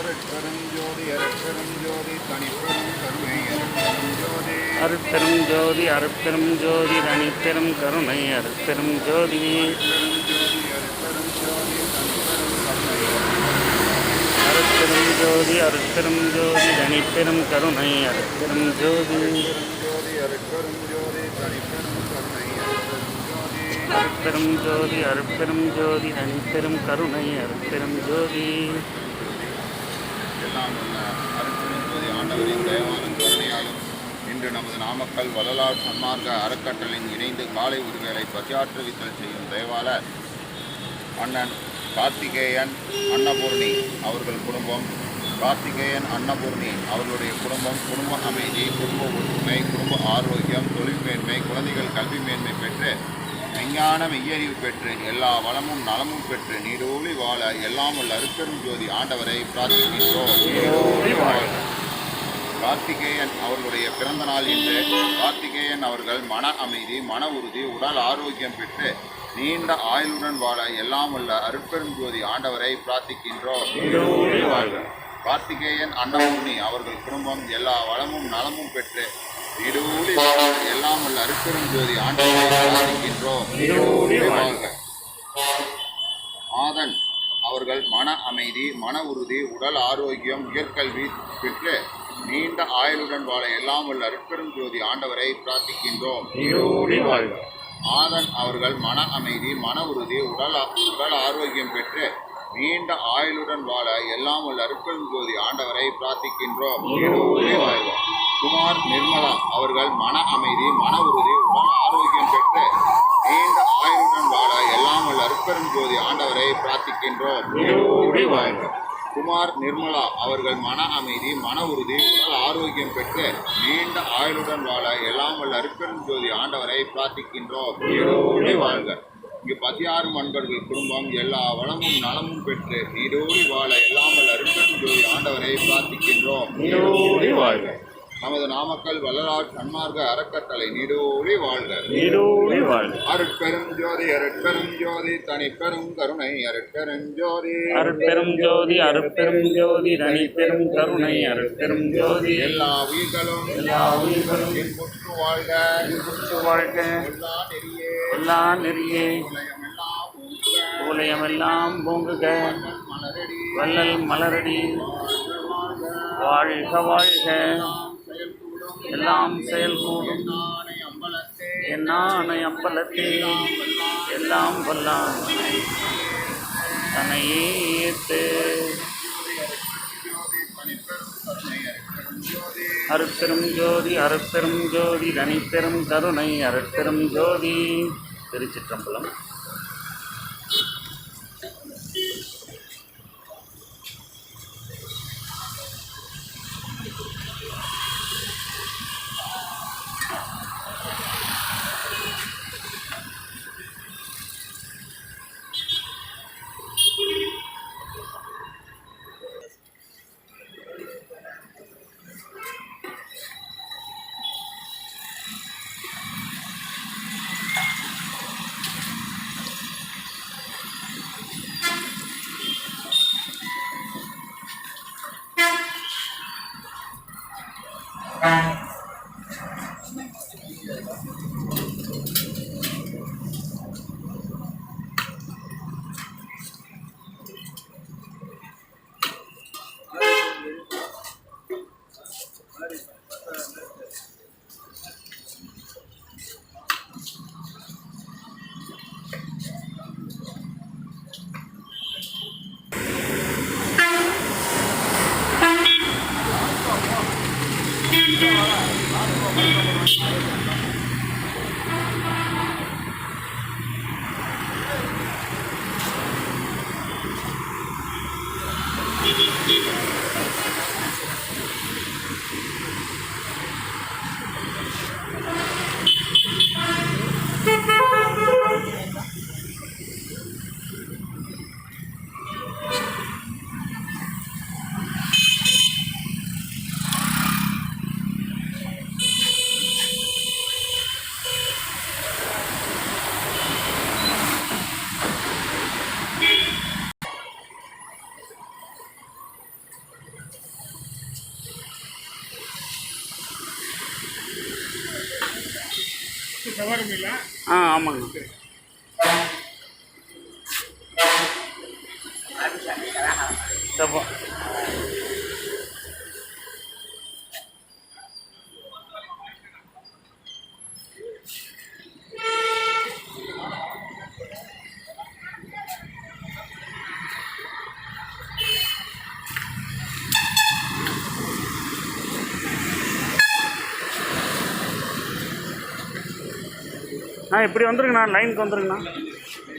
அருட்பெருஞ்சோதி அருட்பெருஞ்சோதி தனிப்பெரும் கருணை அருட்பெருஞ்சோதி அருட்பெருஞ்சோதி அருட்பெருஞ்சோதி தனிப்பெரும் கருணை அருட்பெருஞ்சோதி அருட்பெருஞ்சோதி அருட்பெருஞ்சோதி தனிப்பெரும் கருணை அருட்பெருஞ்சோதி அருட்பெருஞ்சோதி அருட்பெருஞ்சோதி தனிப்பெரும் கருணை அருட்பெருஞ்சோதி எல்லாம் உள்ள அருட்பெருஞ்சோதி ஆண்டவரின் தயவாலும் கருணையாலும் இன்று நமது நாமக்கல் வள்ளலார் சன்மார்க்க அறக்கட்டளையின் இணைந்து காலை ஒருவேளை பசியாற்றுவித்தல் செய்யும் தயவாளர் அண்ணன் கார்த்திகேயன் அன்னபூர்ணி அவர்கள் குடும்பம், கார்த்திகேயன் அன்னபூர்ணி அவர்களுடைய குடும்ப அமைதி, குடும்ப ஒற்றுமை, குடும்ப ஆரோக்கியம், தொழில் மேன்மை, குழந்தைகள் கல்வி மேன்மை பெற்று விஞ்ஞான மெய்யறிவு பெற்று எல்லா வளமும் நலமும் பெற்று நீடூழி வாழ எல்லாம் உள்ள அருட்பெருஞ்சோதி ஆண்டவரை பிரார்த்திக்கின்றோம். கார்த்திகேயன் அவர்களுடைய பிறந்த நாள் இன்று கார்த்திகேயன் அவர்கள் மன அமைதி, மன உறுதி, உடல் ஆரோக்கியம் பெற்று நீண்ட ஆயுளுடன் வாழ எல்லாம் உள்ள அருட்பெருஞ்சோதி ஆண்டவரை பிரார்த்திக்கின்றோம். கார்த்திகேயன் அன்னபூர்ணி அவர்கள் குடும்பம் எல்லா வளமும் நலமும் பெற்று நீடூழி வாழ எல்லாம் உள்ள அருட்பெருஞ்சோதி ஆண்டவரை பிரார்த்திக்கின்றோம். ஆதன் அவர்கள் மன அமைதி, மன உறுதி, உடல் ஆரோக்கியம், உயர்கல்வி பெற்று நீண்ட ஆயுளுடன் வாழ எல்லாம் உள்ள அருட்பெருஞ்சோதி ஆண்டவரை பிரார்த்திக்கின்றோம். ஆதன் அவர்கள் மன அமைதி, மன உறுதி, உடல் ஆரோக்கியம் பெற்று நீண்ட ஆயுளுடன் வாழ எல்லாம் உள்ள அருட்பெருஞ்சோதி ஆண்டவரை பிரார்த்திக்கின்றோம். குமார் நிர்மலா அவர்கள் மன அமைதி, மன உறுதி, உடல் ஆரோக்கியம் பெற்று நீண்ட ஆயுளுடன் வாழ எல்லாம் உள்ள அருட்பெருஞ்சோதி ஆண்டவரை பிரார்த்திக்கின்றோம். குமார் நிர்மலா அவர்கள் மன அமைதி, மன உறுதி, உடல் ஆரோக்கியம் பெற்று நீண்ட ஆயுளுடன் வாழ எல்லாம் வல்ல அருட்பெருஞ்சோதி ஆண்டவரை பிரார்த்திக்கின்றோம். வாழ்க. இங்கு 16 அன்பர்கள் குடும்பம் எல்லா வளமும் நலமும் பெற்று நீடோடி வாழ எல்லாம் வல்ல அருட்பெருஞ்சோதி ஆண்டவரை பிரார்த்திக்கின்றோம். வாழ்க. நமது நாமக்கல் வள்ளலார் சன்மார்க்க அறக்கட்டளை நீடோடி வாழ்க. அருட்பெருஞ்சோதி அருட்பெருஞ்சோதி தனிப்பெரும் கருணை அருட்பெருஞ்சோதி அருட்பெருஞ்சோதி அருட்பெருஞ்சோதி தனிப்பெரும் கருணை அருட்பெருஞ்சோதி எல்லா உயிர்களும் இன்புற்று வாழ்க. எல்லா நெறியே உலகமெல்லாம் பூங்குக. வள்ளல் மலரடி வாழ்க வாழ்க. எல்லாம் செயல்கூடும் என்னானை அம்பலத்தே எல்லாம் வல்லான் தன்னையே ஏற்று. அருட்பெரும் ஜோதி அருட்பெரும் ஜோதி தனிப்பெரும் கருணை அருட்பெரும் ஜோதி. திருச்சிற்றம்பலம். ஆ ஆமாங்க. சப்பா இப்படி வந்துருங்கண்ணா, லைனுக்கு வந்துருங்கண்ணா.